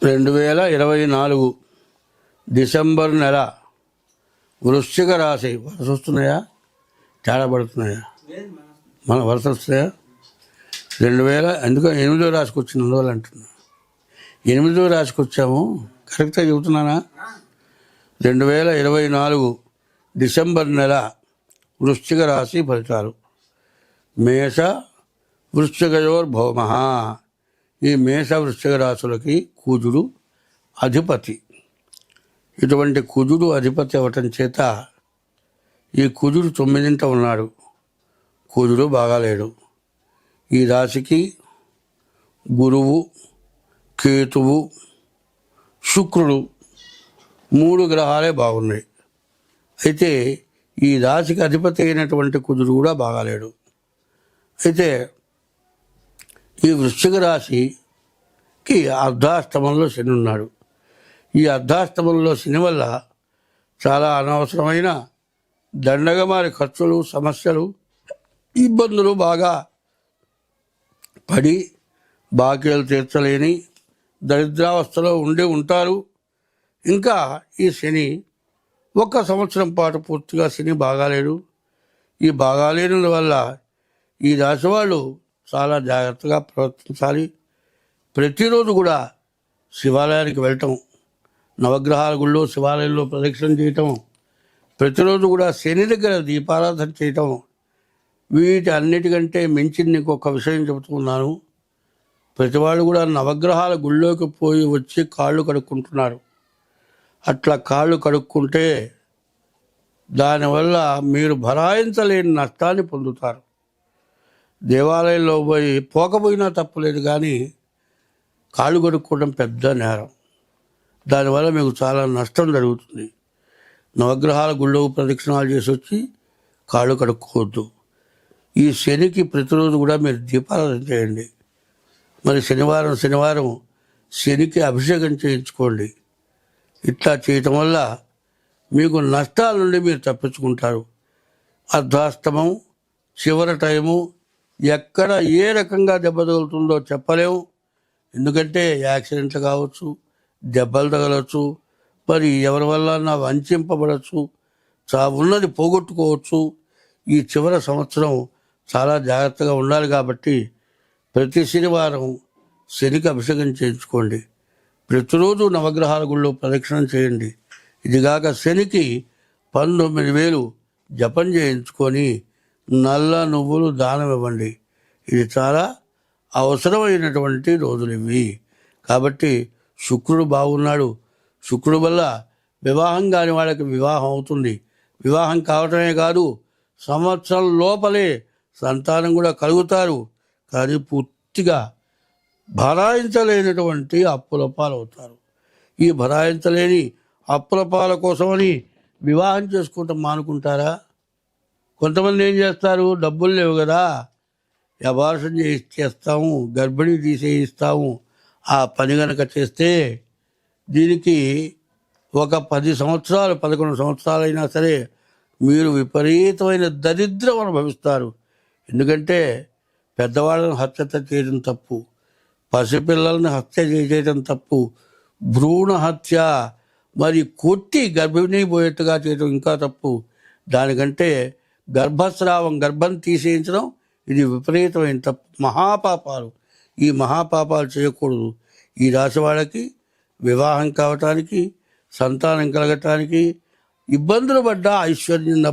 2024 December నెల వృశ్చిక రాశి వరుస వస్తున్నాయా తేడా పడుతున్నాయా మన వరుస వస్తాయా 8వ రాశికి వచ్చిన రోజులు అంటున్నా 8వ రాశికి వచ్చాము కరెక్ట్గా చెబుతున్నానా 2024 డిసెంబర్ నెల వృశ్చిక రాశి ఫలితాలు మేష వృశ్చికయోర్భౌమ ఈ మేష వృశ్చిక రాశులకి కుజుడు అధిపతి. ఇటువంటి కుజుడు అధిపతి అవ్వటం చేత ఈ కుజుడు 9ంట ఉన్నాడు. కుజుడు బాగాలేడు. ఈ రాశికి గురువు, కేతువు, శుక్రుడు 3 గ్రహాలే బాగున్నాయి. అయితే ఈ రాశికి అధిపతి అయినటువంటి కుజుడు కూడా బాగాలేడు. అయితే ఈ వృశ్చిక రాశికి అర్ధాష్టమంలో శని ఉన్నాడు. ఈ అర్ధాష్టమంలో శని వల్ల చాలా అనవసరమైన దండగమారి ఖర్చులు, సమస్యలు, ఇబ్బందులు బాగా పడి బాకీలు తీర్చలేని దరిద్రావస్థలో ఉంటారు. ఇంకా ఈ శని 1 సంవత్సరం పాటు పూర్తిగా శని బాగాలేడు. ఈ బాగాలేని వల్ల ఈ రాశి వాళ్ళు చాలా జాగ్రత్తగా ప్రవర్తించాలి. ప్రతిరోజు కూడా శివాలయానికి వెళ్ళటం, నవగ్రహాల గుళ్ళో శివాలయంలో ప్రదక్షిణ చేయటం, ప్రతిరోజు కూడా శని దగ్గర దీపారాధన చేయటం, వీటి అన్నిటికంటే మించి నీకు ఒక విషయం చెబుతున్నాను. ప్రతివాళ్ళు కూడా నవగ్రహాల గుళ్ళోకి పోయి వచ్చి కాళ్ళు కడుక్కుంటున్నారు. అట్లా కాళ్ళు కడుక్కుంటే దానివల్ల మీరు భరాయించలేని నష్టాన్ని పొందుతారు. దేవాలయంలో పోకపోయినా తప్పులేదు, కానీ కాళ్ళు కడుక్కోవడం పెద్ద నేరం. దానివల్ల మీకు చాలా నష్టం జరుగుతుంది. నవగ్రహాల గుళ్ళో ప్రదక్షిణాలు చేసి వచ్చి కాళ్ళు కడుక్కోవద్దు. ఈ శనికి ప్రతిరోజు కూడా మీరు దీపారాధన చేయండి. మరి శనివారం శనికి అభిషేకం చేయించుకోండి. ఇట్లా చేయటం వల్ల మీకు నష్టాల నుండి మీరు తప్పించుకుంటారు. అర్ధాష్టమం చివరి టైము ఎక్కడ ఏ రకంగా దెబ్బ తగులుతుందో చెప్పలేము. ఎందుకంటే యాక్సిడెంట్లు కావచ్చు, దెబ్బలు తగలవచ్చు, మరి ఎవరి వల్ల వంచింపబడవచ్చు, ఉన్నది పోగొట్టుకోవచ్చు. ఈ చివరి సంవత్సరం చాలా జాగ్రత్తగా ఉండాలి. కాబట్టి ప్రతి శనివారం శనికి అభిషేకం చేయించుకోండి. ప్రతిరోజు నవగ్రహాల గుళ్ళో ప్రదక్షిణం చేయండి. ఇదిగాక శనికి 19,000 జపం చేయించుకొని నల్ల నువ్వులు దానం ఇవ్వండి. ఇది చాలా అవసరమైనటువంటి రోజులు ఇవి. కాబట్టి శుక్రుడు బాగున్నాడు. శుక్రుడు వల్ల వివాహం కాని వాళ్ళకి వివాహం అవుతుంది. వివాహం కావటమే కాదు, సంవత్సరం లోపలే సంతానం కూడా కలుగుతారు. కానీ పూర్తిగా భరాయించలేనటువంటి అప్పుల పాలవుతారు. ఈ భరాయించలేని అప్పుల పాల కోసమని వివాహం చేసుకుంటాం మానుకుంటారా? కొంతమంది ఏం చేస్తారు, డబ్బులు లేవు కదా, అబార్షన్ చేస్తాము, గర్భిణీ తీసేయిస్తాము. ఆ పని కనుక చేస్తే దీనికి ఒక 10 సంవత్సరాలు 11 సంవత్సరాలు అయినా సరే మీరు విపరీతమైన దరిద్రం అనుభవిస్తారు. ఎందుకంటే పెద్దవాళ్ళని హత్య చేయడం తప్పు, పసిపిల్లల్ని హత్య చేయడం తప్పు, భ్రూణ హత్య మరి కొట్టి గర్భిణీ పోయేట్టుగా చేయడం ఇంకా తప్పు. దానికంటే గర్భం తీసేయించడం ఇది విపరీతమైన తప్పు, మహాపాపాలు. ఈ మహాపాపాలు చేయకూడదు. ఈ రాశి వాళ్ళకి వివాహం కావటానికి, సంతానం కలగటానికి, ఇబ్బందులు పడ్డ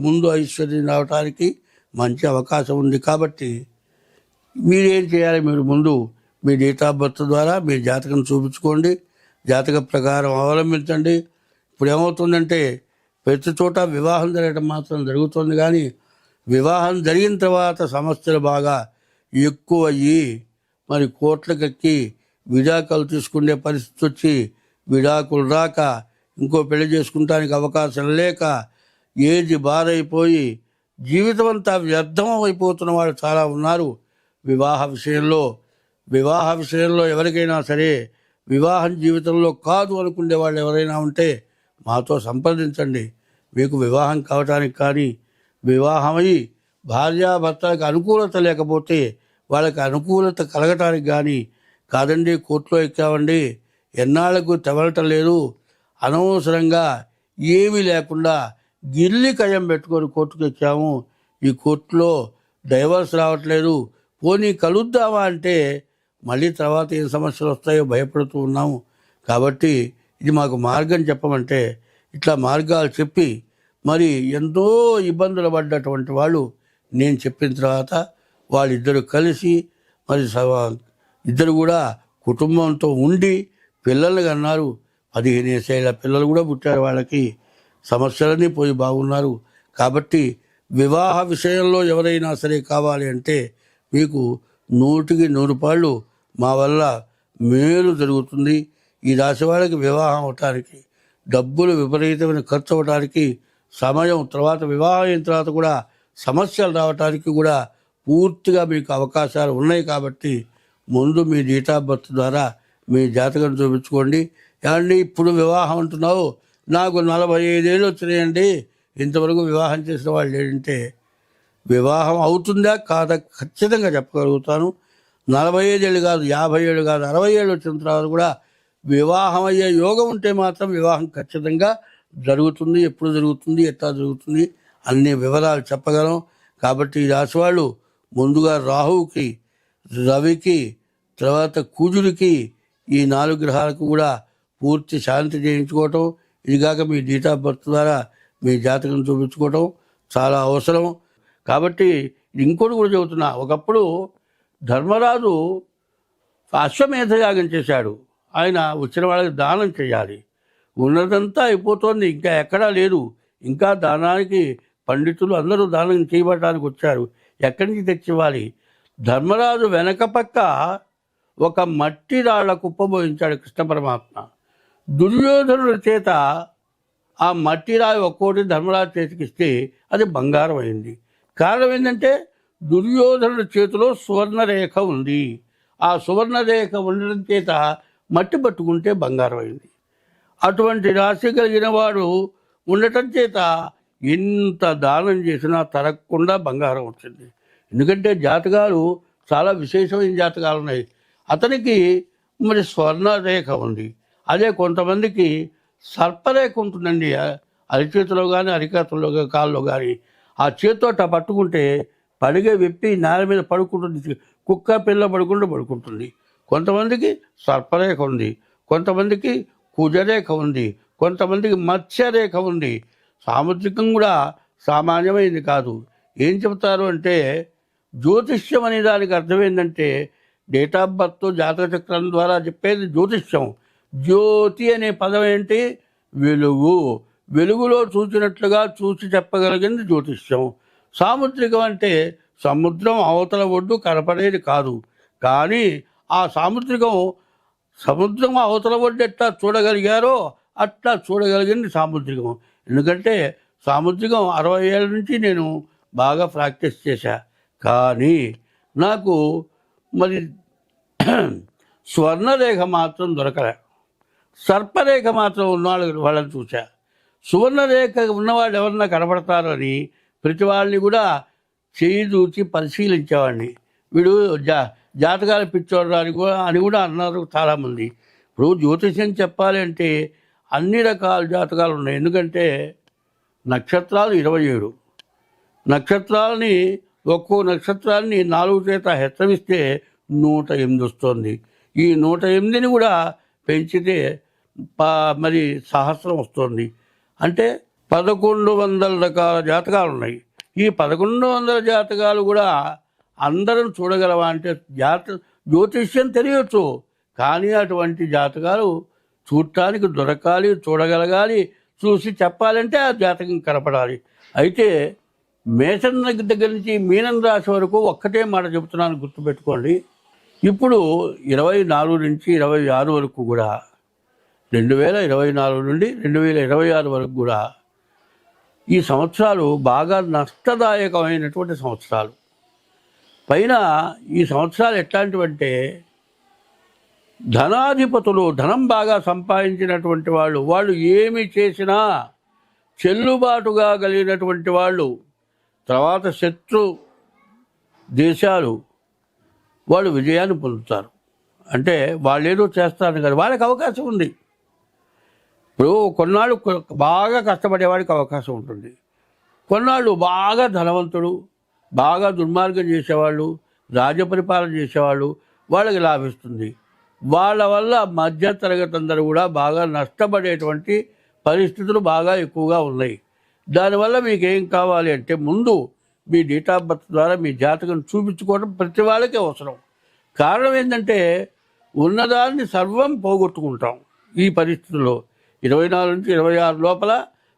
ముందు ఐశ్వర్యం రావటానికి మంచి అవకాశం ఉంది. కాబట్టి మీరేం చేయాలి, మీరు ముందు మీ డేట్ ఆఫ్ బర్త్ ద్వారా మీ జాతకం చూపించుకోండి, జాతక ప్రకారం అవలంబించండి. ఇప్పుడు ఏమవుతుందంటే ప్రతి చోట వివాహం జరగడం మాత్రం జరుగుతుంది, కానీ వివాహం జరిగిన తర్వాత సమస్యలు బాగా ఎక్కువ అయ్యి మరి కోట్లకెక్కి విడాకులు తీసుకునే పరిస్థితి వచ్చి విడాకులు రాక ఇంకో పెళ్లి చేసుకుంటానికి అవకాశం లేక ఏజ్ బారైపోయి జీవితం అంతా వ్యర్థం అయిపోతున్న వాళ్ళు చాలా ఉన్నారు. వివాహ విషయంలో ఎవరికైనా సరే వివాహం జీవితంలో కాదు అనుకునే వాళ్ళు ఎవరైనా ఉంటే మాతో సంప్రదించండి. మీకు వివాహం కావటానికి కానీ, వివాహమై భార్యాభర్తలకు అనుకూలత లేకపోతే వాళ్ళకి అనుకూలత కలగటానికి కానీ, కాదండి కోర్టులో ఎక్కామండి, ఎన్నాళ్లకు తెవలటం లేదు, అనవసరంగా ఏమీ లేకుండా గిల్లి కయం పెట్టుకొని కోర్టుకు ఎక్కాము. ఈ కోర్టులో డైవర్స్ రావట్లేదు, పోనీ కలుద్దామా అంటే మళ్ళీ తర్వాత ఏం సమస్యలు వస్తాయో భయపడుతూ ఉన్నాము. కాబట్టి ఇది మాకు మార్గం చెప్పమంటే ఇట్లా మార్గాలు చెప్పి మరి ఎంతో ఇబ్బందులు పడ్డటువంటి వాళ్ళు నేను చెప్పిన తర్వాత వాళ్ళిద్దరు కలిసి మరి ఇద్దరు కూడా కుటుంబంతో ఉండి పిల్లల్ని కన్నారు. 15 ఏళ్ల పిల్లలు కూడా పుట్టారు వాళ్ళకి. సమస్యలన్నీ పోయి బాగున్నారు. కాబట్టి వివాహ విషయంలో ఎవరైనా సరే కావాలి అంటే మీకు 100కి 100 పాళ్ళు మా వల్ల మేలు జరుగుతుంది. ఈ రాశి వాళ్ళకి వివాహం అవటానికి, డబ్బులు విపరీతమైన ఖర్చు అవ్వటానికి సమయం, తర్వాత వివాహం అయిన తర్వాత కూడా సమస్యలు రావటానికి కూడా పూర్తిగా మీకు అవకాశాలు ఉన్నాయి. కాబట్టి ముందు మీ డేట్ ఆఫ్ బర్త్ ద్వారా మీ జాతకం చూపించుకోండి. ఏమండి ఇప్పుడు వివాహం అంటున్నావు, నాకు 45 ఏళ్ళు వచ్చినాయండి, ఇంతవరకు వివాహం చేసిన వాళ్ళు ఏంటంటే వివాహం అవుతుందా కాదా ఖచ్చితంగా చెప్పగలుగుతాను. 45 ఏళ్ళు కాదు, 50 ఏళ్ళు కాదు, 60 ఏళ్ళు వచ్చిన తర్వాత కూడా వివాహం అయ్యే యోగం ఉంటే మాత్రం వివాహం ఖచ్చితంగా జరుగుతుంది. ఎప్పుడు జరుగుతుంది, ఎట్లా జరుగుతుంది అన్ని వివరాలు చెప్పగలం. కాబట్టి ఈ రాశి వాళ్ళు ముందుగా రాహువుకి, రవికి, తర్వాత కుజుడికి, ఈ 4 గ్రహాలకు కూడా పూర్తి శాంతి చేయించుకోవటం, ఇదిగాక మీ డేట్ ఆఫ్ బర్త్ ద్వారా మీ జాతకం చూపించుకోవటం చాలా అవసరం. కాబట్టి ఇంకోటి కూడా చెబుతున్నా, ఒకప్పుడు ధర్మరాజు అశ్వమేధ యాగం చేశాడు. ఆయన వచ్చిన వాళ్ళకి దానం చేయాలి, ఉన్నదంతా అయిపోతుంది, ఇంకా ఎక్కడా లేదు. ఇంకా దానానికి పండితులు అందరూ దానం చేయబడటానికి వచ్చారు, ఎక్కడి నుంచి తెచ్చివ్వాలి? ధర్మరాజు వెనక పక్క ఒక మట్టి రాళ్ల కుప్ప పోయించాడు కృష్ణ పరమాత్మ. దుర్యోధనుడి చేత ఆ మట్టి రాయి ఒక్కోటి ధర్మరాజు చేతికిస్తే అది బంగారం అయింది. కారణం ఏంటంటే దుర్యోధనుడి చేతిలో సువర్ణరేఖ ఉంది. ఆ సువర్ణరేఖ ఉండడం చేత మట్టి పట్టుకుంటే బంగారం అయింది. అటువంటి రాశి కలిగిన వాడు ఉండటం చేత ఎంత దానం చేసినా తరగకుండా బంగారం వచ్చింది. ఎందుకంటే జాతకాలు చాలా విశేషమైన జాతకాలు ఉన్నాయి. అతనికి మరి స్వర్ణరేఖ ఉంది. అదే కొంతమందికి సర్పరేఖ ఉంటుందండి, అరిచేతిలో కానీ అరికాతల్లో కాల్లో కానీ. ఆ చేతితో పట్టుకుంటే పడిగే విప్పి నేల మీద పడుకుంటుంది, కుక్క పిల్ల పడుకుంటుంది. కొంతమందికి సర్పరేఖ ఉంది, కొంతమందికి కుజరేఖ ఉంది, కొంతమందికి మత్స్యరేఖ ఉంది. సాముద్రికం కూడా సామాన్యమైనది కాదు. ఏం చెబుతారు అంటే జ్యోతిష్యం అనే దానికి అర్థం ఏంటంటే డేట్ ఆఫ్ బర్త్, జాతక చక్రం ద్వారా చెప్పేది జ్యోతిష్యం. జ్యోతి అనే పదం ఏంటి? వెలుగు. వెలుగులో చూసినట్లుగా చూసి చెప్పగలిగింది జ్యోతిష్యం. సాముద్రికం అంటే సముద్రం అవతల ఒడ్డు కనపడేది కాదు, కానీ ఆ సముద్రం అవతల ఒడ్డు ఎట్లా చూడగలిగారో అట్లా చూడగలిగింది సాముద్రికం. ఎందుకంటే సాముద్రికం 60 ఏళ్ళ నుంచి నేను బాగా ప్రాక్టీస్ చేశా, కానీ నాకు మరి స్వర్ణరేఖ మాత్రం దొరకలే. సర్పరేఖ మాత్రం వాళ్ళని చూశా. సువర్ణరేఖ ఉన్నవాళ్ళు ఎవరన్నా కనపడతారు అని ప్రతి వాళ్ళని కూడా చేయి చూచి పరిశీలించేవాడిని. వీడు జాతకాలు పిచ్చోడని కూడా అన్నారు చాలామంది. ఇప్పుడు జ్యోతిష్యం చెప్పాలి అంటే అన్ని రకాల జాతకాలు ఉన్నాయి. ఎందుకంటే నక్షత్రాలు 27 నక్షత్రాలని, ఒక్కో నక్షత్రాన్ని 4 చేత హెచ్చరిస్తే 108 వస్తుంది. ఈ 108ని కూడా పెంచితే మరి సహస్రం వస్తుంది. అంటే 1100 రకాల జాతకాలు ఉన్నాయి. ఈ 1100 జాతకాలు కూడా అందరం చూడగలవా అంటే జ్యోతిష్యం తెలియచ్చు, కానీ అటువంటి జాతకాలు చూడటానికి దొరకాలి, చూడగలగాలి. చూసి చెప్పాలంటే ఆ జాతకం కనపడాలి. అయితే మేషం దగ్గర నుంచి మీనం రాశి వరకు ఒక్కటే మాట చెబుతున్నాను, గుర్తుపెట్టుకోండి. ఇప్పుడు 24 నుంచి 26 వరకు కూడా, 2024 నుండి 2026 వరకు కూడా ఈ సంవత్సరాలు బాగా నష్టదాయకమైనటువంటి సంవత్సరాలు. పైన ఈ సంవత్సరాలు ఎట్లాంటివంటే ధనాధిపతులు, ధనం బాగా సంపాదించినటువంటి వాళ్ళు ఏమి చేసినా చెల్లుబాటుగా కలిగినటువంటి వాళ్ళు, తర్వాత శత్రు దేశాలు వాళ్ళు విజయాన్ని పొందుతారు. అంటే వాళ్ళు ఏదో చేస్తారు కదా, వాళ్ళకి అవకాశం ఉంది. ఇప్పుడు కొన్నాళ్ళు బాగా కష్టపడేవాడికి అవకాశం ఉంటుంది. కొన్నాళ్ళు బాగా ధనవంతుడు, బాగా దుర్మార్గం చేసేవాళ్ళు, రాజ్యపరిపాలన చేసేవాళ్ళు, వాళ్ళకి లాభిస్తుంది. వాళ్ళ వల్ల మధ్య తరగతి అందరూ కూడా బాగా నష్టపడేటువంటి పరిస్థితులు బాగా ఎక్కువగా ఉన్నాయి. దానివల్ల మీకు ఏం కావాలి అంటే ముందు మీ డేట్ ఆఫ్ బర్త్ ద్వారా మీ జాతకం చూపించుకోవడం ప్రతి వాళ్ళకి అవసరం. కారణం ఏంటంటే ఉన్నదాన్ని సర్వం పోగొట్టుకుంటాం ఈ పరిస్థితుల్లో. 24 నుంచి 26 లోపల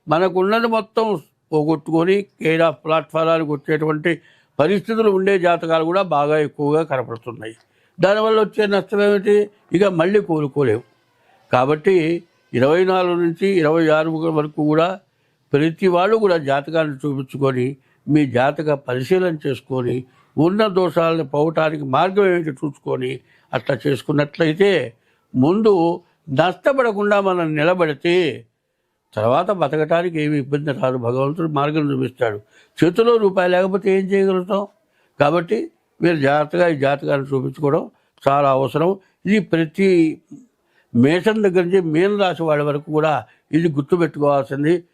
మనకున్నది మొత్తం పోగొట్టుకొని కేర్ ఆఫ్ ప్లాట్ఫారానికి వచ్చేటువంటి పరిస్థితులు ఉండే జాతకాలు కూడా బాగా ఎక్కువగా కనపడుతున్నాయి. దానివల్ల వచ్చే నష్టం ఏమిటి? ఇక మళ్ళీ కోలుకోలేము. కాబట్టి 24 నుంచి 26 వరకు కూడా ప్రతి వాళ్ళు కూడా జాతకాన్ని చూపించుకొని మీ జాతక పరిశీలన చేసుకొని ఉన్న దోషాలను పోవటానికి మార్గం ఏమిటి చూసుకొని అట్లా చేసుకున్నట్లయితే ముందు నష్టపడకుండా మనం నిలబడితే తర్వాత బతకటానికి ఏమి ఇబ్బంది రాదు. భగవంతుడు మార్గం చూపిస్తాడు. చేతిలో రూపాయి లేకపోతే ఏం చేయగలుగుతాం? కాబట్టి మీరు జాగ్రత్తగా ఈ జాతకాన్ని చూపించుకోవడం చాలా అవసరం. ఇది ప్రతి మేషం దగ్గర నుంచి మీన రాశి వాళ్ళ వరకు కూడా ఇది గుర్తుపెట్టుకోవాల్సింది.